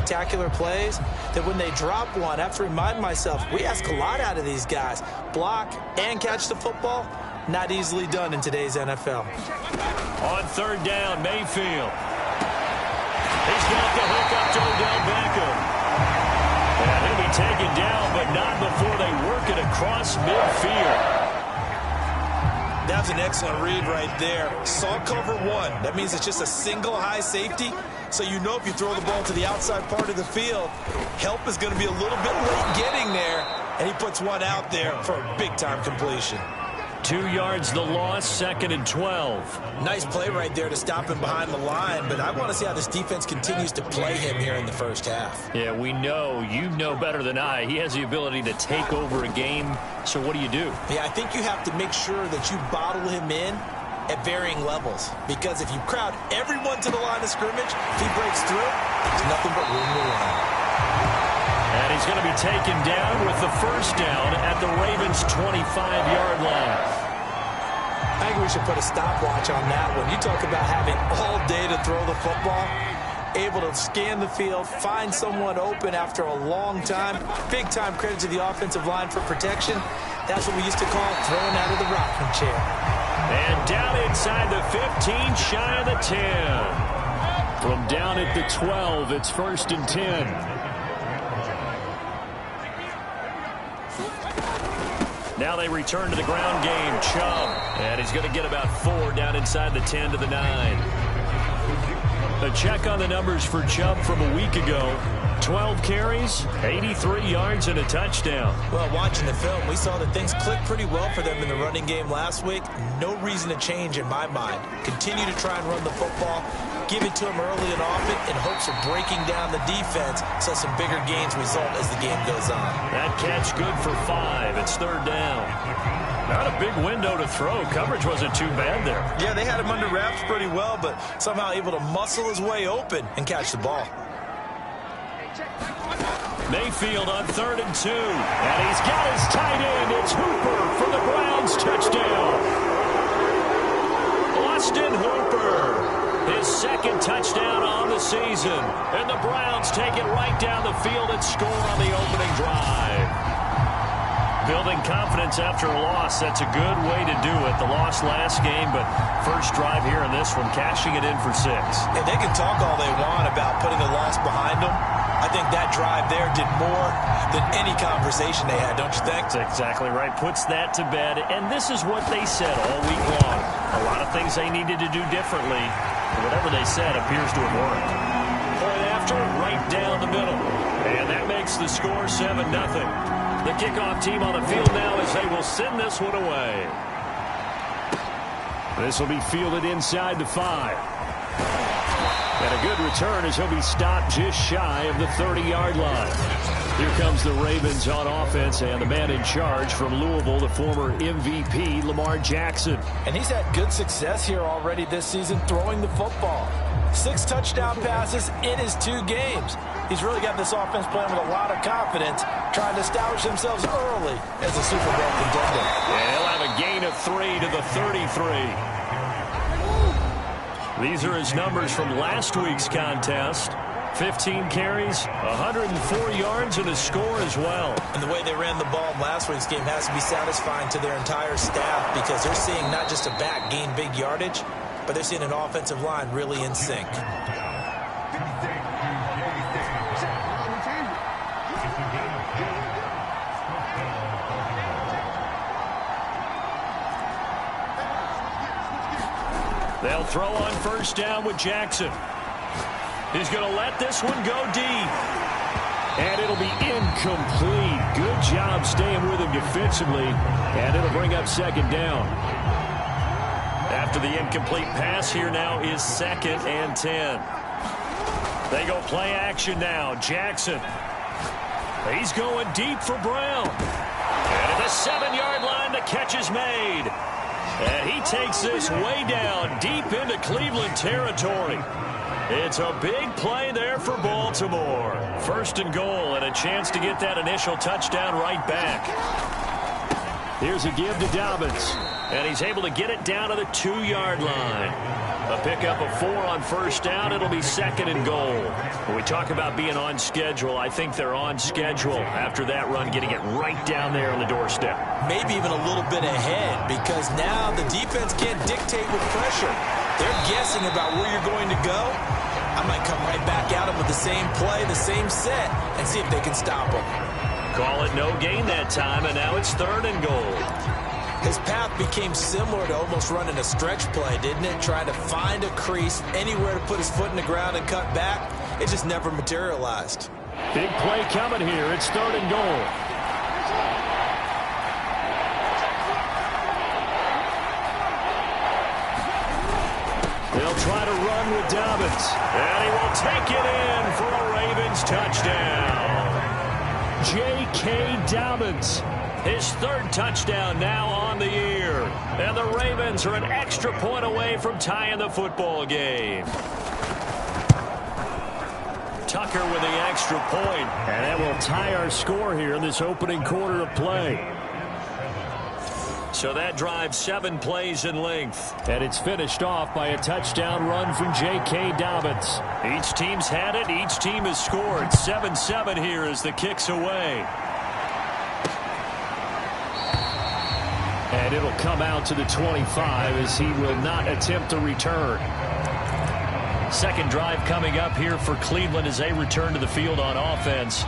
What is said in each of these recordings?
spectacular plays that when they drop one, I have to remind myself, we ask a lot out of these guys. Block and catch the football, not easily done in today's NFL. On third down, Mayfield. He's got the hook up to Odell Beckham. And he'll be taken down, but not before they work it across midfield. That's an excellent read right there. Saw cover one. That means it's just a single high safety. So you know if you throw the ball to the outside part of the field, help is going to be a little bit late getting there. And he puts one out there for a big-time completion. 2 yards the loss, 2nd and 12. Nice play right there to stop him behind the line, but I want to see how this defense continues to play him here in the first half. Yeah, we know, you know better than I, he has the ability to take over a game, so what do you do? Yeah, I think you have to make sure that you bottle him in at varying levels, because if you crowd everyone to the line of scrimmage, if he breaks through, there's nothing but room to run. And he's going to be taken down with the first down at the Ravens' 25-yard line. I think we should put a stopwatch on that one. You talk about having all day to throw the football, able to scan the field, find someone open after a long time. Big-time credit to the offensive line for protection. That's what we used to call throwing out of the rocking chair. And down inside the 15, shy of the 10. From down at the 12, it's 1st and 10. Now they return to the ground game. Chubb. And he's going to get about 4 down inside the 10 to the 9. A check on the numbers for Chubb from a week ago. 12 carries, 83 yards, and a touchdown. Well, watching the film, we saw that things clicked pretty well for them in the running game last week. No reason to change in my mind. Continue to try and run the football. Give it to him early and often in hopes of breaking down the defense so some bigger gains result as the game goes on. That catch good for 5. It's 3rd down. Not a big window to throw. Coverage wasn't too bad there. Yeah, they had him under wraps pretty well, but somehow able to muscle his way open and catch the ball. Mayfield on 3rd and 2. And he's got his tight end. It's Hooper for the Browns touchdown. Austin Hooper. His 2nd touchdown on the season. And the Browns take it right down the field and score on the opening drive. Building confidence after a loss, that's a good way to do it. The loss last game, but first drive here in this one, cashing it in for 6. And they can talk all they want about putting a loss behind them. I think that drive there did more than any conversation they had, don't you think? That's exactly right. Puts that to bed. And this is what they said all week long. A lot of things they needed to do differently. Whatever they said appears to have worked. Point after, right down the middle. And that makes the score 7-0. The kickoff team on the field now as they will send this one away. This will be fielded inside the 5. And a good return as he'll be stopped just shy of the 30-yard line. Here comes the Ravens on offense, and the man in charge from Louisville, the former MVP, Lamar Jackson. And he's had good success here already this season throwing the football. 6 touchdown passes in his 2 games. He's really got this offense playing with a lot of confidence, trying to establish themselves early as a Super Bowl contender. Yeah, he'll have a gain of 3 to the 33. These are his numbers from last week's contest. 15 carries, 104 yards, and a score as well. And the way they ran the ball in last week's game has to be satisfying to their entire staff because they're seeing not just a back gain big yardage, but they're seeing an offensive line really in sync. They'll throw on first down with Jackson. He's going to let this one go deep. And it'll be incomplete. Good job staying with him defensively. And it'll bring up 2nd down. After the incomplete pass, here now is 2nd and 10. They go play action now. Jackson. He's going deep for Brown. And at the 7-yard line, the catch is made. And he takes this way down, deep into Cleveland territory. It's a big play there for Baltimore. 1st and goal, and a chance to get that initial touchdown right back. Here's a give to Dobbins. And he's able to get it down to the 2-yard line. A pickup of 4 on first down. It'll be 2nd and goal. When we talk about being on schedule, I think they're on schedule after that run, getting it right down there on the doorstep. Maybe even a little bit ahead, because now the defense can't dictate with pressure. They're guessing about where you're going to go. I might come right back at them with the same play, the same set, and see if they can stop them. Call it no gain that time, and now it's 3rd and goal. His path became similar to almost running a stretch play, didn't it? Trying to find a crease, anywhere to put his foot in the ground and cut back. It just never materialized. Big play coming here. It's 3rd and goal. They'll try to run with Dobbins. And he will take it in for a Ravens touchdown. J.K. Dobbins. His 3rd touchdown now on the year. And the Ravens are an extra point away from tying the football game. Tucker with the extra point. And that will tie our score here in this opening quarter of play. So that drives 7 plays in length. And it's finished off by a touchdown run from J.K. Dobbins. Each team's had it. Each team has scored. 7-7 here as the kick's away. And it'll come out to the 25 as he will not attempt to return. Second drive coming up here for Cleveland as they return to the field on offense.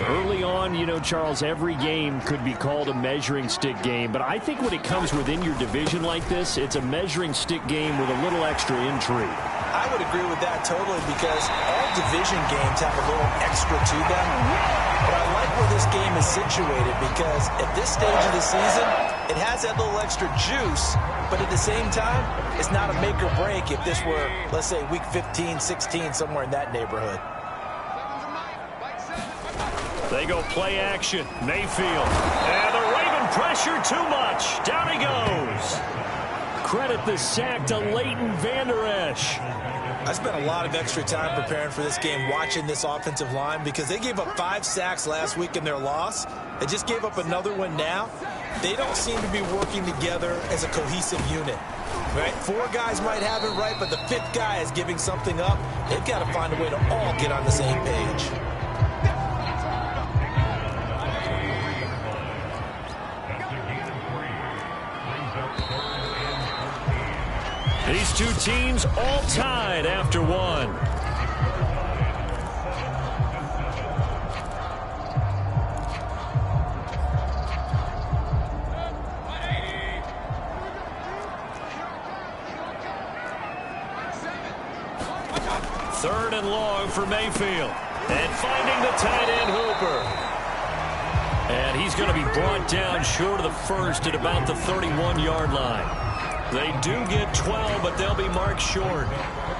Early on, you know, Charles, every game could be called a measuring stick game. But I think when it comes within your division like this, it's a measuring stick game with a little extra intrigue. I would agree with that totally, because all division games have a little extra to them. But I like where this game is situated, because at this stage of the season, it has that little extra juice. But at the same time, it's not a make or break if this were, let's say, week 15, 16, somewhere in that neighborhood. They go play action. Mayfield. And the Raven pressure too much. Down he goes. Credit the sack to Leighton Vander Esch. I spent a lot of extra time preparing for this game, watching this offensive line, because they gave up 5 sacks last week in their loss. They just gave up another one now. They don't seem to be working together as a cohesive unit. Right? 4 guys might have it right, but the 5th guy is giving something up. They've got to find a way to all get on the same page. These two teams all tied after 1. Third and long for Mayfield. And finding the tight end Hooper. And he's going to be brought down short of the first at about the 31-yard line. They do get 12, but they'll be marked short.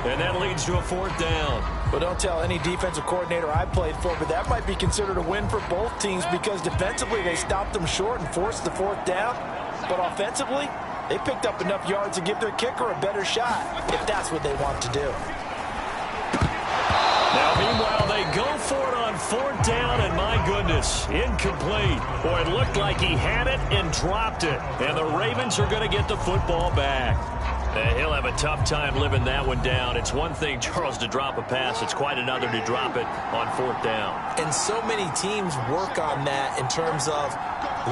And that leads to a 4th down. Well, don't tell any defensive coordinator I played for, but that might be considered a win for both teams, because defensively they stopped them short and forced the 4th down. But offensively, they picked up enough yards to give their kicker a better shot, if that's what they want to do. Now, meanwhile, they go for it on 4th down, and my goodness, incomplete. Boy, it looked like he had it and dropped it. And the Ravens are going to get the football back. And he'll have a tough time living that one down. It's one thing, Charles, to drop a pass. It's quite another to drop it on 4th down. And so many teams work on that in terms of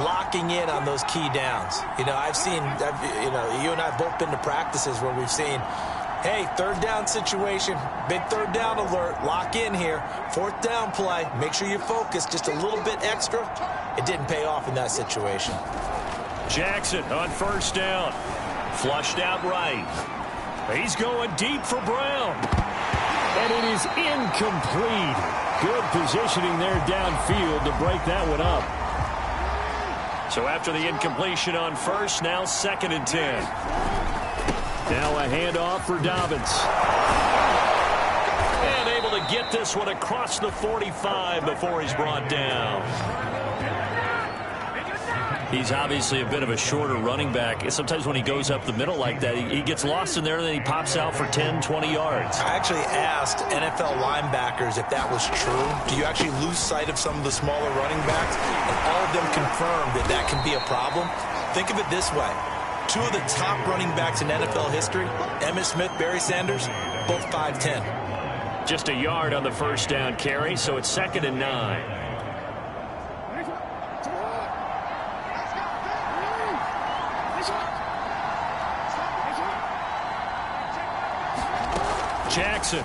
locking in on those key downs. You know, you and I have both been to practices where we've seen, hey, 3rd down situation, big 3rd down alert, lock in here, 4th down play, make sure you focus just a little bit extra. It didn't pay off in that situation. Jackson on 1st down, flushed out right. He's going deep for Brown. And it is incomplete. Good positioning there downfield to break that one up. So after the incompletion on 1st, now 2nd and 10. Now a handoff for Dobbins. And able to get this one across the 45 before he's brought down. He's obviously a bit of a shorter running back. Sometimes when he goes up the middle like that, he gets lost in there, and then he pops out for 10, 20 yards. I actually asked NFL linebackers if that was true. Do you actually lose sight of some of the smaller running backs? And all of them confirmed that that can be a problem. Think of it this way. Two of the top running backs in NFL history, Emmitt Smith, Barry Sanders, both 5'10". Just a yard on the first down carry, so it's 2nd and 9. Jackson.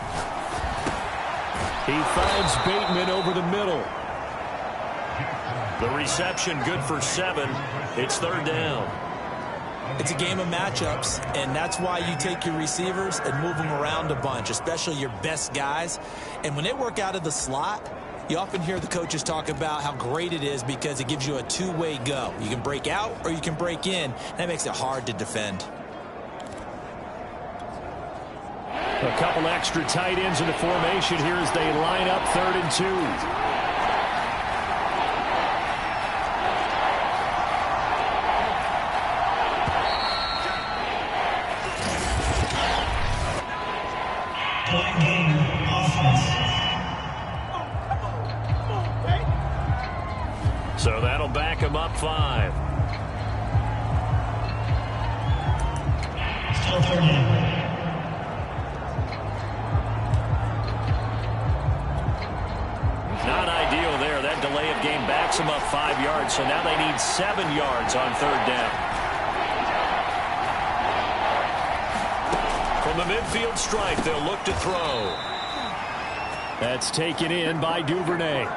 He finds Bateman over the middle. The reception good for 7. It's 3rd down. It's a game of matchups, and that's why you take your receivers and move them around a bunch, especially your best guys. And when they work out of the slot, you often hear the coaches talk about how great it is because it gives you a two-way go. You can break out or you can break in. That makes it hard to defend. A couple extra tight ends in the formation here as they line up 3rd and 2. So that'll back him up 5. Still 30. Not ideal there. That delay of game backs them up 5 yards, so now they need 7 yards on 3rd down. From the midfield stripe, they'll look to throw. That's taken in by Duvernay.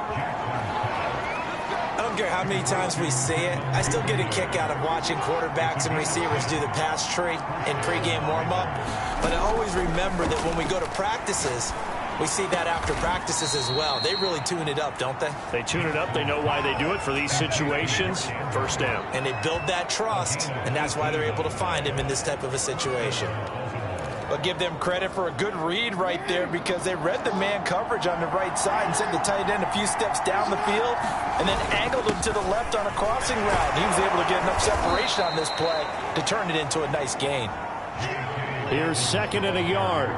I don't care how many times we say it, I still get a kick out of watching quarterbacks and receivers do the pass tree in pregame warm-up. But I always remember that when we go to practices, we see that after practices as well. They really tune it up, don't they? They tune it up. They know why they do it for these situations. 1st down. And they build that trust, and that's why they're able to find him in this type of a situation. I'll give them credit for a good read right there because they read the man coverage on the right side and sent the tight end a few steps down the field and then angled him to the left on a crossing route. And he was able to get enough separation on this play to turn it into a nice gain. Here's 2nd and a yard.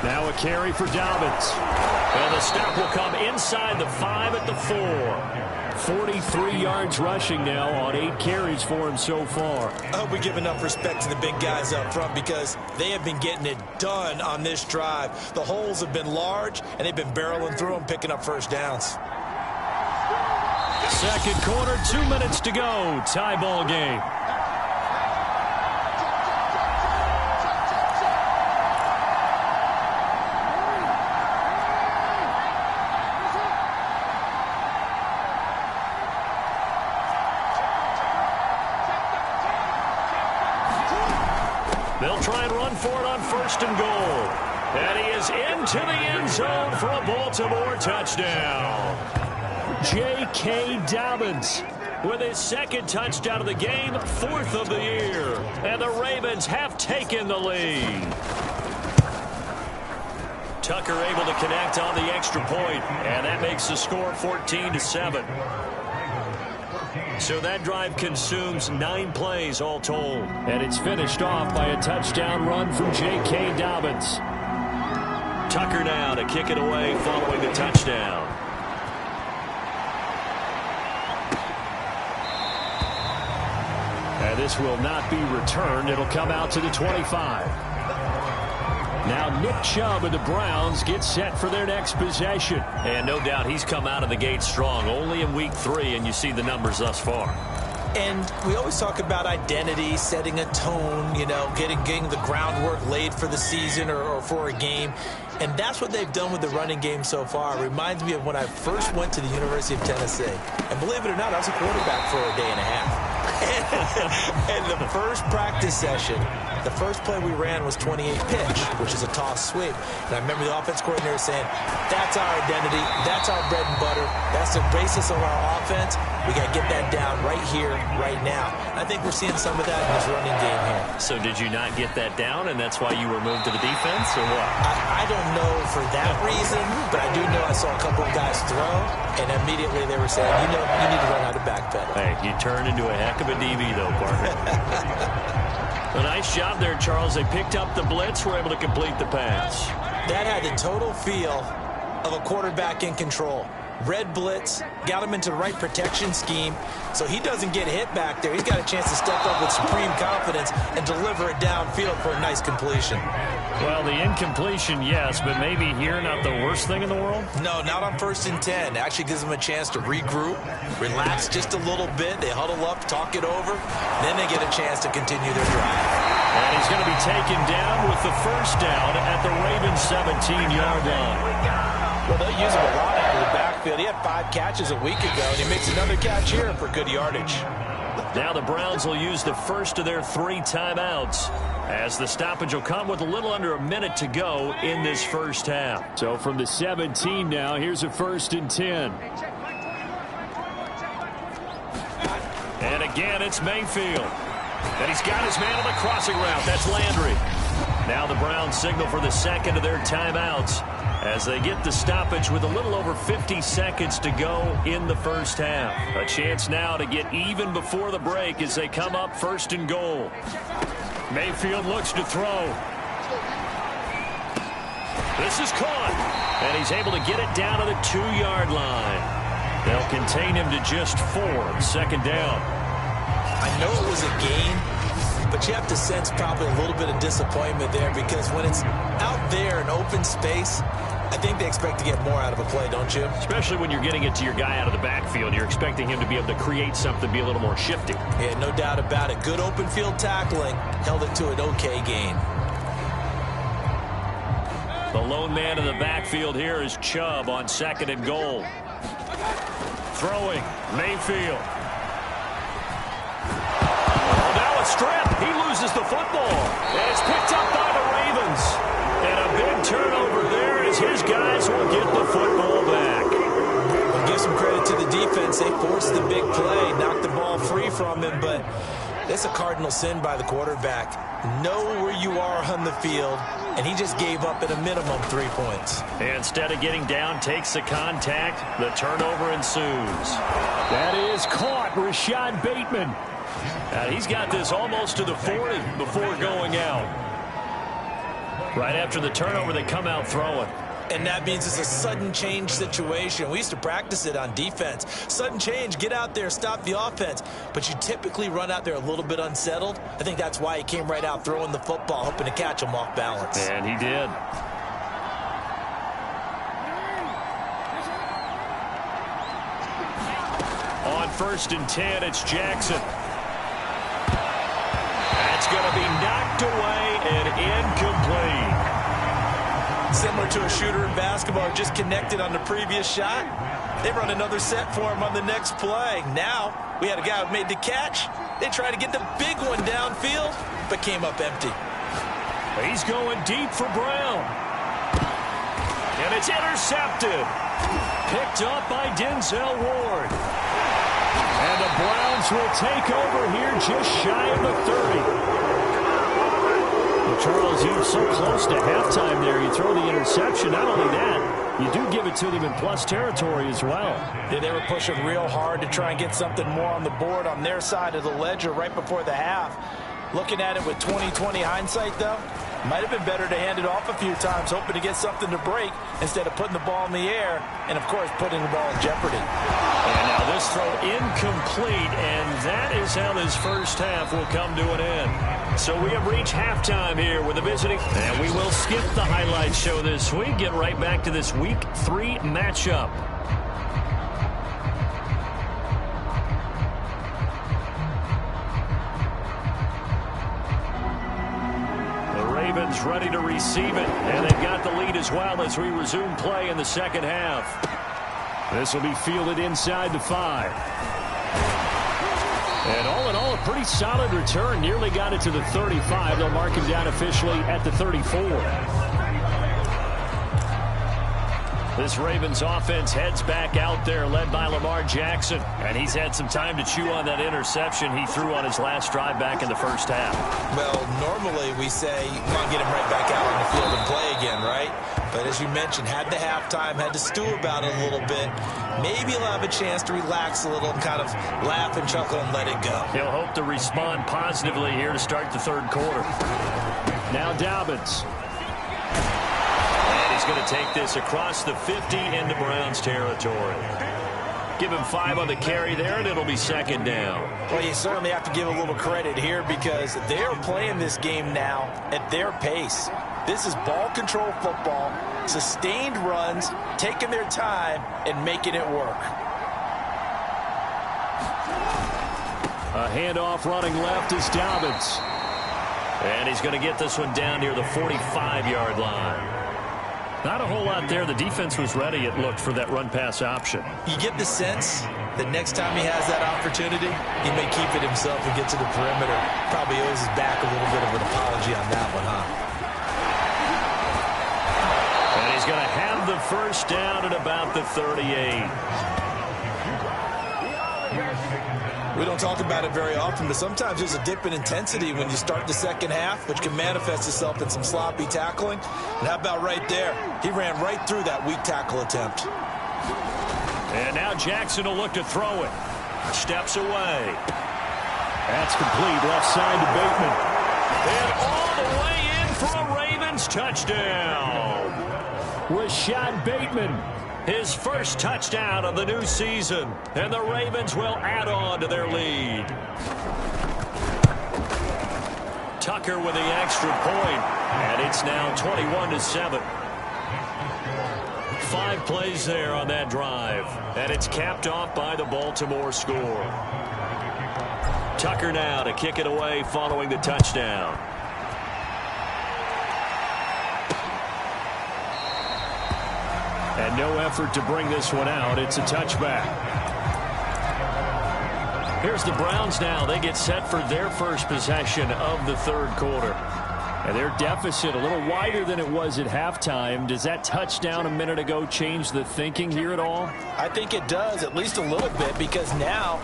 Now a carry for Dobbins. Well, the stop will come inside the 5 at the 4. 43 yards rushing now on 8 carries for him so far. I hope we give enough respect to the big guys up front because they have been getting it done on this drive. The holes have been large, and they've been barreling through them, picking up 1st downs. 2nd quarter, 2 minutes to go. Tie ball game. They'll try and run for it on 1st and goal. And he is into the end zone for a Baltimore touchdown. J.K. Dobbins with his 2nd touchdown of the game, 4th of the year. And the Ravens have taken the lead. Tucker able to connect on the extra point, and that makes the score 14-7. So that drive consumes 9 plays all told. And it's finished off by a touchdown run from J.K. Dobbins. Tucker now to kick it away following the touchdown. And this will not be returned. It'll come out to the 25. Now Nick Chubb and the Browns get set for their next possession. And no doubt he's come out of the gate strong. Only in week 3, and you see the numbers thus far. And we always talk about identity, setting a tone, you know, getting the groundwork laid for the season or for a game. And that's what they've done with the running game so far. It reminds me of when I first went to the University of Tennessee. And believe it or not, I was a quarterback for a day and a half. And the first practice session, the first play we ran was 28 pitch, which is a toss sweep. And I remember the offense coordinator saying, that's our identity, that's our bread and butter, that's the basis of our offense. We got to get that down right here, right now. I think we're seeing some of that in this running game here. So did you not get that down, and that's why you were moved to the defense, or what? I don't know for that reason, but I do know I saw a couple of guys throw, and immediately they were saying, you know, you need to learn how to backpedal. Hey, you turned into a heck of a DB, though, Parker. A nice job there, Charles. They picked up the blitz, were able to complete the pass. That had the total feel of a quarterback in control. red blitz, got him into the right protection scheme, so he doesn't get hit back there. He's got a chance to step up with supreme confidence and deliver it downfield for a nice completion. Well, the incompletion, yes, but maybe here not the worst thing in the world? No, not on 1st and 10. Actually gives them a chance to regroup, relax just a little bit. They huddle up, talk it over, then they get a chance to continue their drive. And he's going to be taken down with the first down at the Ravens 17-yard line. Well, they'll use him a lot out of the backfield. He had 5 catches a week ago, and he makes another catch here for good yardage. Now the Browns will use the first of their 3 timeouts, as the stoppage will come with a little under a minute to go in this first half. So from the 17 now, here's a 1st and 10. And again, it's Mayfield. And he's got his man on the crossing route. That's Landry. Now the Browns signal for the second of their timeouts as they get the stoppage with a little over 50 seconds to go in the first half. A chance now to get even before the break as they come up 1st and goal. Mayfield looks to throw. This is caught. And he's able to get it down to the 2-yard line. They'll contain him to just 4. 2nd down. I know it was a gain, but you have to sense probably a little bit of disappointment there because when it's out there in open space, I think they expect to get more out of a play, don't you? Especially when you're getting it to your guy out of the backfield. You're expecting him to be able to create something, be a little more shifty. Yeah, no doubt about it. Good open field tackling. Held it to an okay gain. The lone man in the backfield here is Chubb on 2nd and goal. Throwing, Mayfield. Oh, now a strip. He loses the football. And it's picked up by the Ravens. And a big turnover there as his guys will get the football back. We'll give some credit to the defense. They forced the big play, knocked the ball free from him, but it's a cardinal sin by the quarterback. Know where you are on the field, and he just gave up at a minimum 3 points. And instead of getting down, takes the contact. The turnover ensues. That is caught. Rashad Bateman. He's got this almost to the 40 before going out. Right after the turnover, they come out throwing. And that means it's a sudden change situation. We used to practice it on defense. Sudden change, get out there, stop the offense. But you typically run out there a little bit unsettled. I think that's why he came right out throwing the football, hoping to catch him off balance. And he did. On 1st and 10, it's Jackson. That's going to be knocked away and incomplete. Similar to a shooter in basketball, just connected on the previous shot. They run another set for him on the next play. Now, we had a guy who made the catch. They tried to get the big one downfield, but came up empty. He's going deep for Brown. And it's intercepted. Picked up by Denzel Ward. And the Browns will take over here just shy of the 30. Charles, you're so close to halftime there. You throw the interception. Not only that, you do give it to them in plus territory as well. Yeah, they were pushing real hard to try and get something more on the board on their side of the ledger right before the half. Looking at it with 20/20 hindsight, though, might have been better to hand it off a few times, hoping to get something to break instead of putting the ball in the air and, of course, putting the ball in jeopardy. And now this throw incomplete, and that is how this first half will come to an end. So we have reached halftime here with the visiting, and we will skip the highlight show this week, get right back to this Week 3 matchup. Ready to receive it, and they've got the lead as well as we resume play in the second half. This will be fielded inside the 5. And all in all, a pretty solid return. Nearly got it to the 35. They'll mark him down officially at the 34. This Ravens offense heads back out there, led by Lamar Jackson. And he's had some time to chew on that interception he threw on his last drive back in the first half. Well, normally we say, come on, get him right back out on the field and play again, right? But as you mentioned, had the halftime, had to stew about it a little bit. Maybe he'll have a chance to relax a little and kind of laugh and chuckle and let it go. He'll hope to respond positively here to start the third quarter. Now Dobbins. he's going to take this across the 50 into Browns territory. Give him 5 on the carry there, and it'll be second down. Well, you certainly have to give a little credit here because they're playing this game now at their pace. This is ball control football, sustained runs, taking their time, and making it work. A handoff running left is Dobbins. And he's going to get this one down near the 45-yard line. Not a whole lot there. The defense was ready, it looked, for that run-pass option. You get the sense that next time he has that opportunity, he may keep it himself and get to the perimeter. Probably owes his back a little bit of an apology on that one, huh? And he's going to have the first down at about the 38. We don't talk about it very often, but sometimes there's a dip in intensity when you start the second half, which can manifest itself in some sloppy tackling. And how about right there? He ran right through that weak tackle attempt. And now Jackson will look to throw it. Steps away. That's complete. Left side to Bateman. And all the way in for a Ravens touchdown. Rashad Bateman. His first touchdown of the new season, and the Ravens will add on to their lead. Tucker with the extra point, and it's now 21-7. 5 plays there on that drive, and it's capped off by the Baltimore score. Tucker now to kick it away following the touchdown. And no effort to bring this one out. It's a touchback. Here's the Browns now. They get set for their first possession of the third quarter. And their deficit a little wider than it was at halftime. Does that touchdown a minute ago change the thinking here at all? I think it does, at least a little bit, because now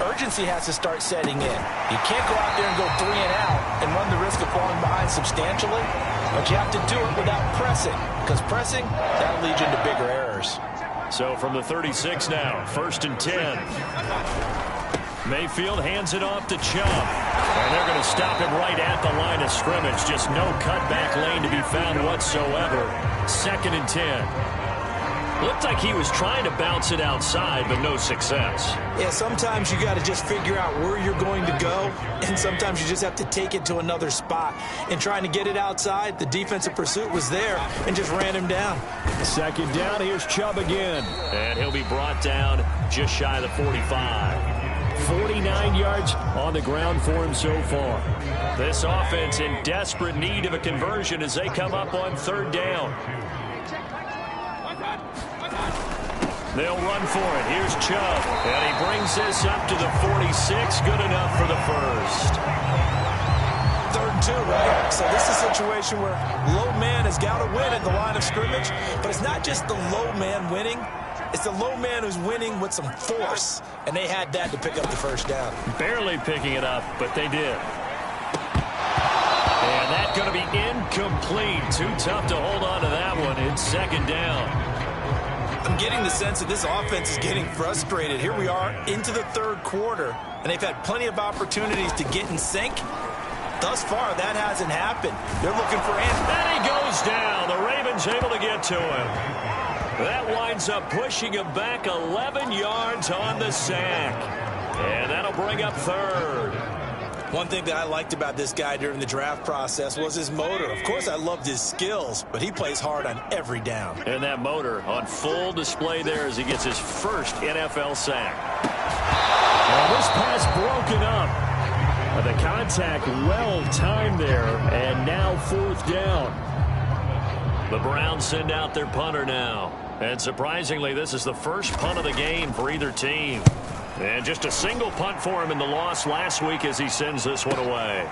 urgency has to start setting in. You can't go out there and go 3 and out and run the risk of falling behind substantially, but you have to do it without pressing, because pressing, that'll lead you into bigger errors. So from the 36 now, 1st and 10. Mayfield hands it off to Chubb. And they're going to stop him right at the line of scrimmage. Just no cutback lane to be found whatsoever. 2nd and 10. Looked like he was trying to bounce it outside, but no success. Yeah, sometimes you got to just figure out where you're going to go, and sometimes you just have to take it to another spot. And trying to get it outside, the defensive pursuit was there and just ran him down. 2nd down, here's Chubb again. And he'll be brought down just shy of the 45. 49 yards on the ground for him so far. This offense in desperate need of a conversion as they come up on 3rd down. They'll run for it. Here's Chubb. And he brings this up to the 46. Good enough for the first. 3rd and 2, right? So this is a situation where low man has got to win at the line of scrimmage. But it's not just the low man winning. It's the low man who's winning with some force. And they had that to pick up the first down. Barely picking it up, but they did. And that's going to be incomplete. Too tough to hold on to that one. It's 2nd down. I'm getting the sense that this offense is getting frustrated. Here we are into the 3rd quarter, and they've had plenty of opportunities to get in sync. Thus far, that hasn't happened. They're looking for answers. And he goes down. The Ravens able to get to him. That winds up pushing him back 11 yards on the sack. And that'll bring up 3rd. One thing that I liked about this guy during the draft process was his motor. Of course, I loved his skills, but he plays hard on every down. And that motor on full display there as he gets his first NFL sack. And this pass broken up. The contact well timed there, and now 4th down. The Browns send out their punter now. And surprisingly, this is the first punt of the game for either team. And just a single punt for him in the loss last week as he sends this one away.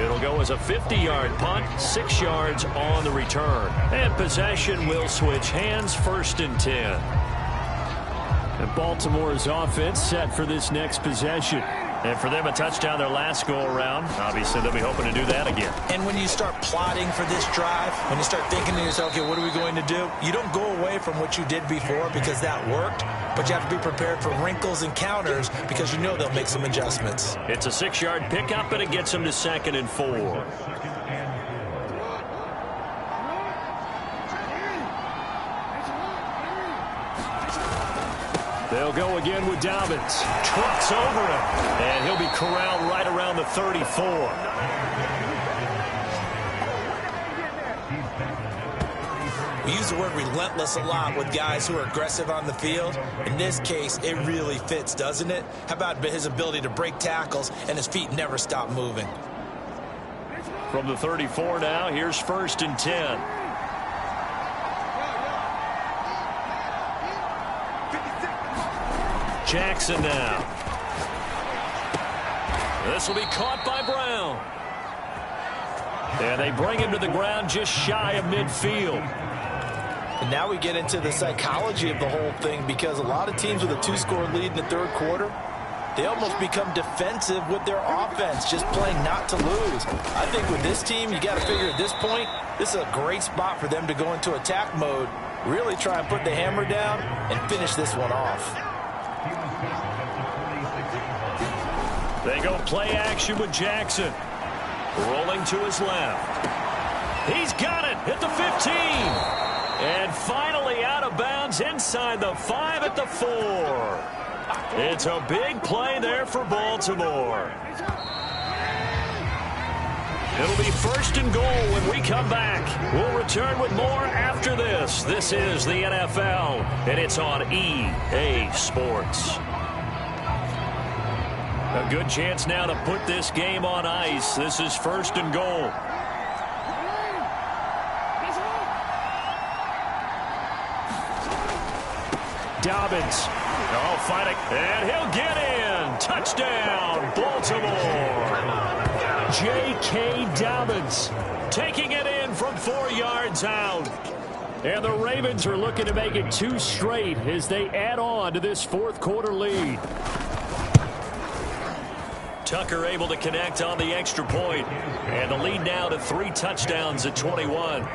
It'll go as a 50-yard punt, 6 yards on the return. And possession will switch hands, 1st and 10. And Baltimore's offense set for this next possession. And for them, a touchdown their last go-around. Obviously, they'll be hoping to do that again. And when you start plotting for this drive, when you start thinking to yourself, okay, what are we going to do? You don't go away from what you did before because that worked, but you have to be prepared for wrinkles and counters because you know they'll make some adjustments. It's a 6-yard pickup, and it gets them to 2nd and 4. They'll go again with Dobbins. Trucks over him. And he'll be corralled right around the 34. We use the word relentless a lot with guys who are aggressive on the field. In this case, it really fits, doesn't it? How about his ability to break tackles and his feet never stop moving? From the 34 now, here's 1st and 10. Jackson now. This will be caught by Brown. And they bring him to the ground just shy of midfield. And now we get into the psychology of the whole thing, because a lot of teams with a 2-score lead in the 3rd quarter, they almost become defensive with their offense, just playing not to lose. I think with this team, you got to figure at this point, this is a great spot for them to go into attack mode, really try and put the hammer down and finish this one off. They go play action with Jackson. Rolling to his left. He's got it at the 15. And finally out of bounds inside the 5 at the 4. It's a big play there for Baltimore. It'll be 1st and goal when we come back. We'll return with more after this. This is the NFL, and it's on EA Sports. A good chance now to put this game on ice. This is 1st and goal. Dobbins. Oh, fighting. And he'll get in. Touchdown, Baltimore. J.K. Dobbins taking it in from 4 yards out. And the Ravens are looking to make it 2 straight as they add on to this 4th quarter lead. Tucker able to connect on the extra point. And the lead now to 3 touchdowns at 21.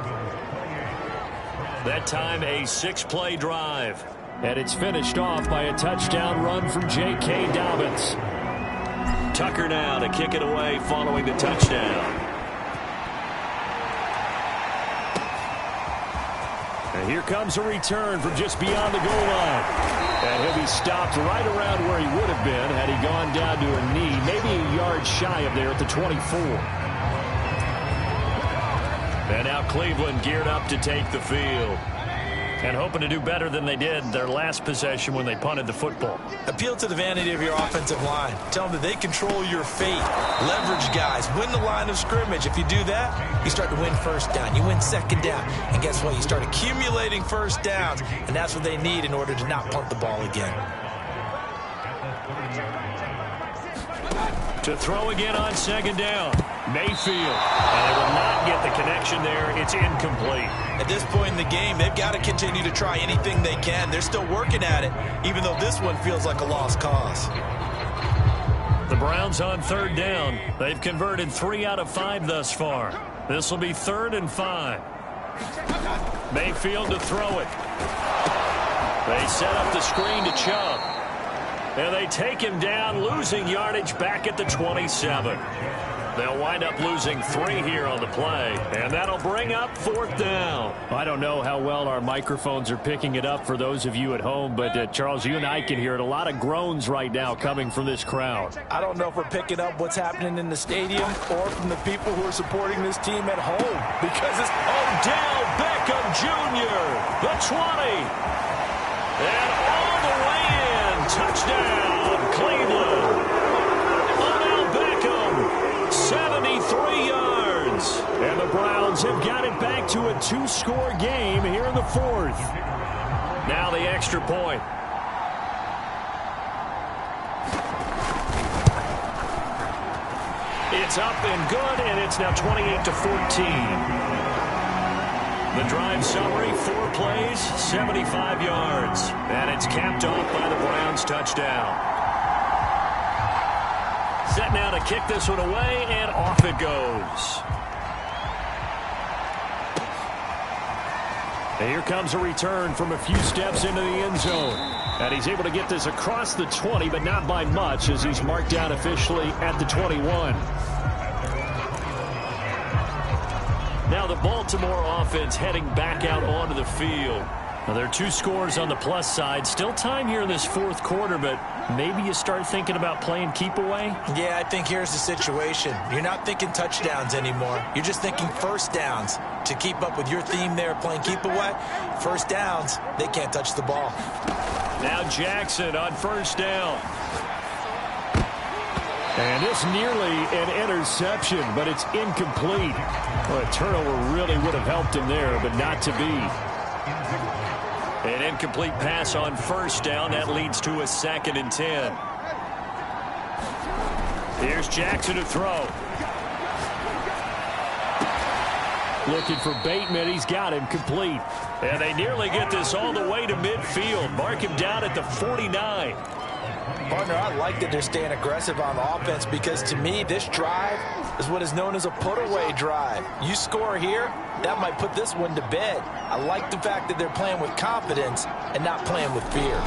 That time a 6-play drive. And it's finished off by a touchdown run from J.K. Dobbins. Tucker now to kick it away following the touchdown. And here comes a return from just beyond the goal line. And he'll be stopped right around where he would have been had he gone down to a knee, maybe a yard shy of there at the 24. And now Cleveland geared up to take the field. And hoping to do better than they did their last possession when they punted the football. Appeal to the vanity of your offensive line. Tell them that they control your fate. Leverage guys. Win the line of scrimmage. If you do that, you start to win 1st down. You win 2nd down. And guess what? You start accumulating 1st downs. And that's what they need in order to not punt the ball again. To throw again on 2nd down. Mayfield. And they will not get the connection there. It's incomplete. At this point in the game, they've got to continue to try anything they can. They're still working at it, even though this one feels like a lost cause. The Browns on 3rd down. They've converted 3 out of 5 thus far. This will be 3rd and 5. Mayfield to throw it. They set up the screen to Chubb. And they take him down, losing yardage back at the 27. They'll wind up losing 3 here on the play, and that'll bring up 4th down. I don't know how well our microphones are picking it up for those of you at home, but Charles, you and I can hear it. A lot of groans right now coming from this crowd. I don't know if we're picking up what's happening in the stadium or from the people who are supporting this team at home, because it's Odell Beckham Jr., the 20, and all the way in. Touchdown, Cleveland. 73 yards. And the Browns have got it back to a 2-score game here in the 4th. Now the extra point. It's up and good, and it's now 28-14. The drive summary, 4 plays, 75 yards. And it's capped off by the Browns touchdown. kick this one away, and off it goes. And here comes a return from a few steps into the end zone. And he's able to get this across the 20, but not by much, as he's marked down officially at the 21. Now the Baltimore offense heading back out onto the field. Now there are 2 scores on the plus side. Still time here in this fourth quarter, but maybe you start thinking about playing keep away? Yeah, I think here's the situation. You're not thinking touchdowns anymore. You're just thinking first downs. To keep up with your theme there, playing keep away, first downs, they can't touch the ball. Now Jackson on first down. And this nearly an interception, but it's incomplete. Well, a turnover really would have helped him there, but not to be. An incomplete pass on first down. That leads to a 2nd and 10. Here's Jackson to throw. Looking for Bateman. He's got him complete. And they nearly get this all the way to midfield. Mark him down at the 49. Partner, I like that they're staying aggressive on offense because, to me, this drive is what is known as a put-away drive. You score here, that might put this one to bed. I like the fact that they're playing with confidence and not playing with fear.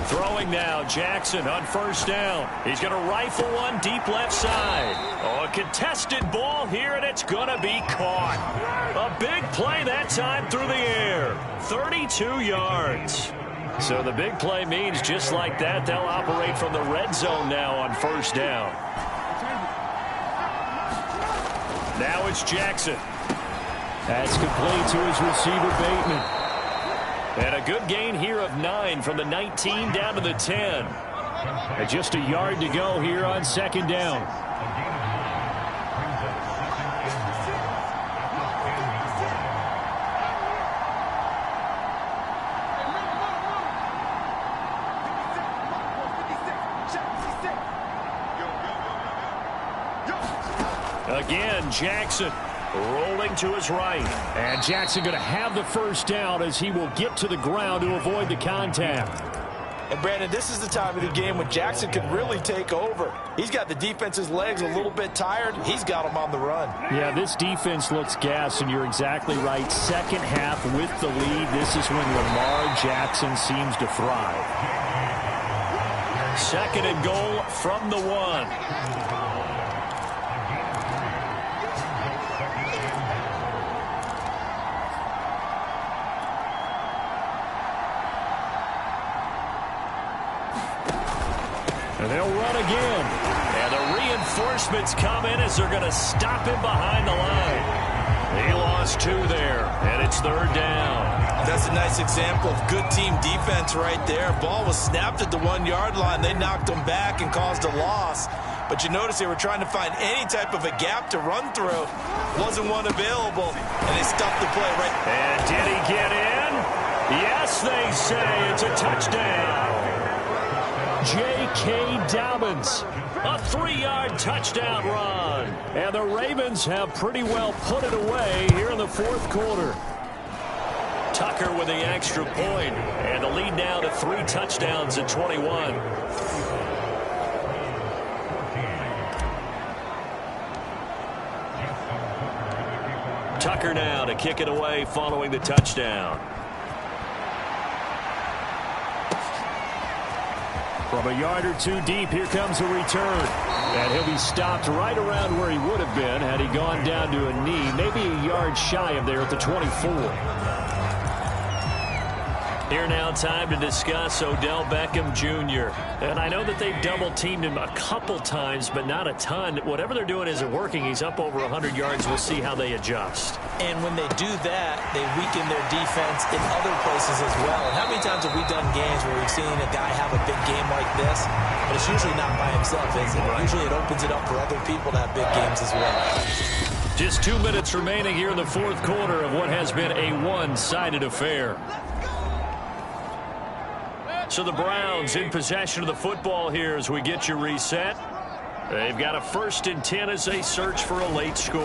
Throwing now, Jackson on first down. He's going to rifle one deep left side. Oh, a contested ball here, and it's going to be caught. A big play that time through the air. 32 yards. So the big play means just like that, they'll operate from the red zone now on first down. Now it's Jackson. That's complete to his receiver, Bateman. And a good gain here of 9 from the 19 down to the 10. And just a yard to go here on second down. Again, Jackson rolling to his right. And Jackson going to have the first down as he will get to the ground to avoid the contact. And, Brandon, this is the time of the game when Jackson could really take over. He's got the defense's legs a little bit tired. He's got them on the run. Yeah, this defense looks gassed, and you're exactly right. Second half with the lead, this is when Lamar Jackson seems to thrive. 2nd and goal from the 1. And they'll run again. And the reinforcements come in as they're going to stop him behind the line. He lost 2 there, and it's 3rd down. That's a nice example of good team defense right there. Ball was snapped at the 1-yard line. They knocked him back and caused a loss. But you notice they were trying to find any type of a gap to run through. Wasn't one available, and they stuffed the play right. And did he get in? Yes, they say. It's a touchdown. J.K. Dobbins, a 3-yard touchdown run. And the Ravens have pretty well put it away here in the fourth quarter. Tucker with the extra point, and the lead now to 3 touchdowns at 21. Tucker now to kick it away following the touchdown. From a yard or 2 deep, here comes a return. And he'll be stopped right around where he would have been had he gone down to a knee, maybe a yard shy of there at the 24. Here now, time to discuss Odell Beckham Jr. And I know that they've double-teamed him a couple times, but not a ton. Whatever they're doing isn't working. He's up over 100 yards. We'll see how they adjust. And when they do that, they weaken their defense in other places as well. And how many times have we done games where we've seen a guy have a big game like this? But it's usually not by himself, is it? Right. Usually it opens it up for other people to have big games as well. Just 2 minutes remaining here in the fourth quarter of what has been a one-sided affair. So the Browns in possession of the football here as we get you reset. They've got a 1st and 10 as they search for a late score.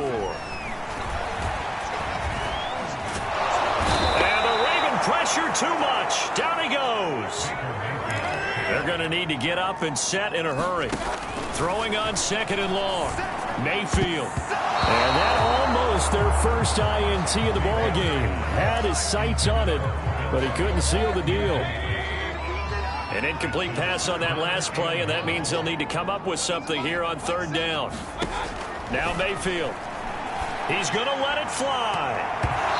And the Raven pressure too much. Down he goes. They're going to need to get up and set in a hurry. Throwing on 2nd and long. Mayfield. And that almost their first INT of the ball game. Had his sights on it, but he couldn't seal the deal. An incomplete pass on that last play, and that means they'll need to come up with something here on 3rd down. Now Mayfield. He's going to let it fly.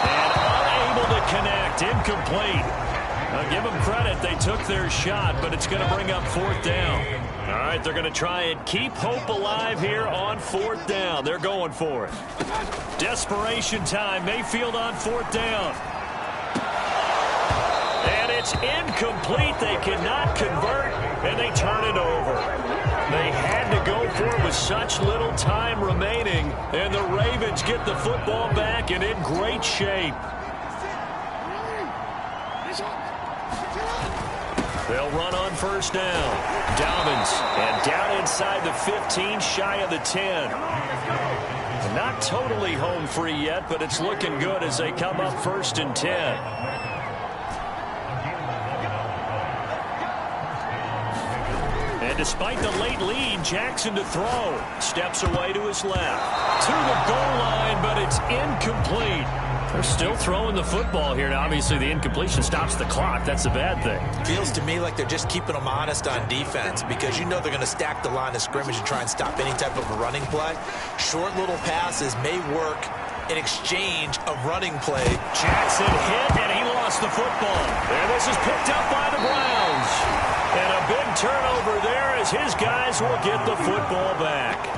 And unable to connect. Incomplete. I'll give them credit. They took their shot, but it's going to bring up 4th down. All right, they're going to try and keep hope alive here on 4th down. They're going for it. Desperation time. Mayfield on 4th down. And it's incomplete. They cannot convert, and they turn it over. They had to go for it with such little time remaining, and the Ravens get the football back and in great shape. They'll run on 1st down. Dobbins, and down inside the 15, shy of the 10. Not totally home free yet, but it's looking good as they come up 1st and 10. And despite the late lead, Jackson to throw. Steps away to his left. To the goal line, but it's incomplete. They're still throwing the football here. Now, obviously, the incompletion stops the clock. That's a bad thing. Feels to me like they're just keeping them honest on defense because you know they're going to stack the line of scrimmage and try and stop any type of a running play. Short little passes may work in exchange of running play. Jackson hit, and he lost the football. And this is picked up by the Browns. And a big turnover there as his guys will get the football back.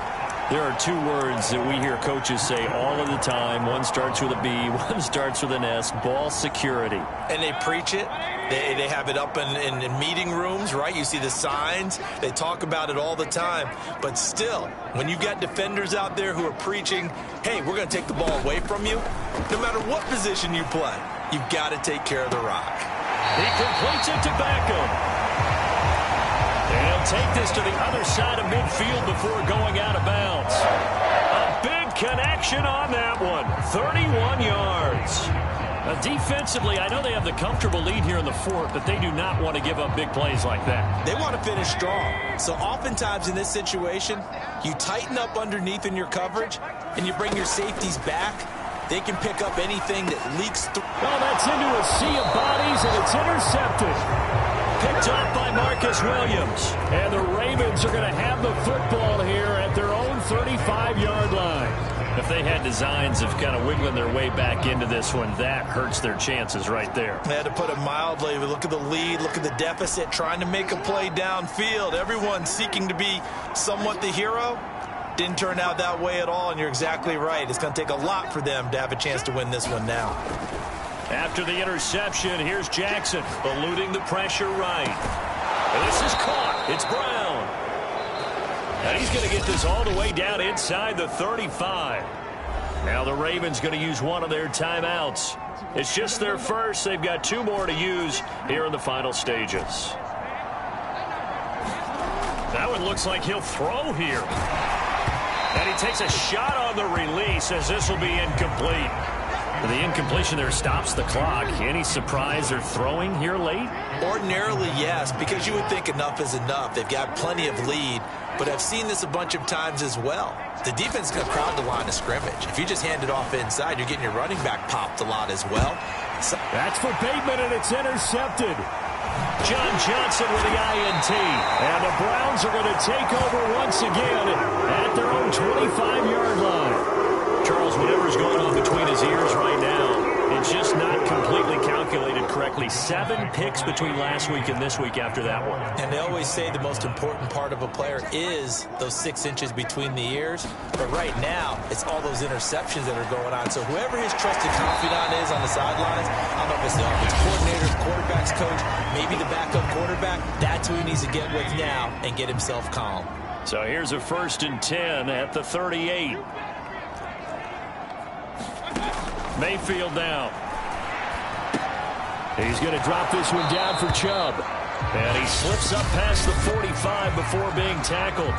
There are 2 words that we hear coaches say all of the time. One starts with a B, one starts with an S. Ball security. And they preach it. They have it up in meeting rooms, right? You see the signs. They talk about it all the time. But still, when you got defenders out there who are preaching, hey, we're going to take the ball away from you, no matter what position you play, you've got to take care of the rock. He completes it to Beckham. And he'll take this to the other side of midfield before going out of bounds. A big connection on that one. 31 yards. Defensively, I know they have the comfortable lead here in the 4th, but they do not want to give up big plays like that. They want to finish strong. So oftentimes in this situation, you tighten up underneath in your coverage, and you bring your safeties back. They can pick up anything that leaks through. Well, that's into a sea of bodies, and it's intercepted. Picked up by Marcus Williams. And the Ravens are going to have the football here at their own 35-yard line. If they had designs of kind of wiggling their way back into this one, that hurts their chances right there. They had to put it mildly. Look at the lead. Look at the deficit. Trying to make a play downfield. Everyone seeking to be somewhat the hero. Didn't turn out that way at all, and you're exactly right. It's going to take a lot for them to have a chance to win this one now. After the interception, here's Jackson, eluding the pressure right. And this is caught. It's Brown. And he's going to get this all the way down inside the 35. Now the Ravens going to use one of their timeouts. It's just their first. They've got 2 more to use here in the final stages. That one looks like he'll throw here. And he takes a shot on the release as this will be incomplete. The incompletion there stops the clock. Any surprise they're throwing here late? Ordinarily, yes, because you would think enough is enough. They've got plenty of lead, but I've seen this a bunch of times as well. The defense is going to crowd the line of scrimmage. If you just hand it off inside, you're getting your running back popped a lot as well. So that's for Bateman, and it's intercepted. John Johnson with the INT. And the Browns are going to take over once again at their own 25-yard line. Charles, whatever's going on between his ears right now, it's just not completely calculated correctly. 7 picks between last week and this week after that one. And they always say the most important part of a player is those 6 inches between the ears. But right now, it's all those interceptions that are going on. So whoever his trusted confidant is on the sidelines, I don't know if it's the offensive coordinator, quarterback's coach, maybe the backup quarterback, that's who he needs to get with now and get himself calm. So here's a 1st and 10 at the 38. Mayfield down. He's going to drop this one down for Chubb. And he slips up past the 45 before being tackled.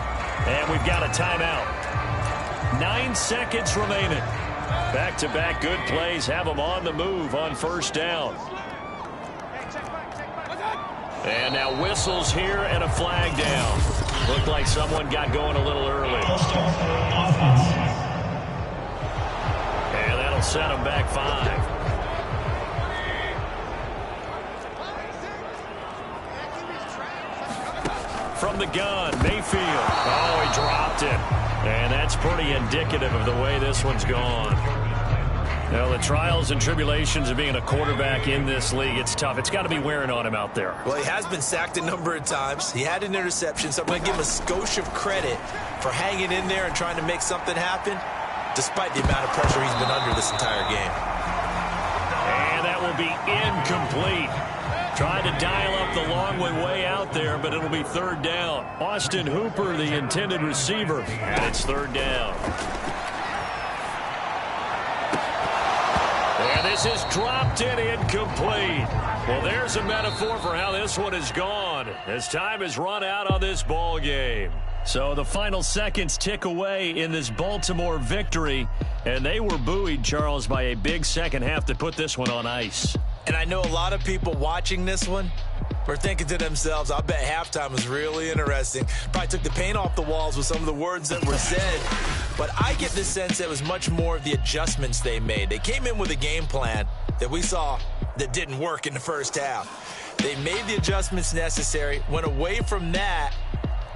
And we've got a timeout. 9 seconds remaining. Back-to-back good plays have them on the move on 1st down. And now whistles here and a flag down. Looked like someone got going a little early. And that'll set them back 5. From the gun, Mayfield. Oh, he dropped it. And that's pretty indicative of the way this one's gone. Well, the trials and tribulations of being a quarterback in this league, it's tough. It's got to be wearing on him out there. Well, he has been sacked a number of times. He had an interception, so I'm going to give him a skosh of credit for hanging in there and trying to make something happen, despite the amount of pressure he's been under this entire game. And that will be incomplete. Tried to dial up the long way out there, but it'll be 3rd down. Austin Hooper, the intended receiver, and it's 3rd down. And this is dropped in incomplete. Well, there's a metaphor for how this one has gone as time has run out on this ball game. So the final seconds tick away in this Baltimore victory, and they were buoyed, Charles, by a big second half that put this one on ice. And I know a lot of people watching this one were thinking to themselves, I bet halftime was really interesting. Probably took the paint off the walls with some of the words that were said. But I get the sense it was much more of the adjustments they made. They came in with a game plan that we saw that didn't work in the first half. They made the adjustments necessary, went away from that,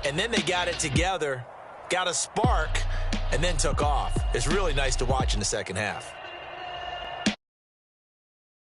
and then they got it together, got a spark, and then took off. It's really nice to watch in the second half.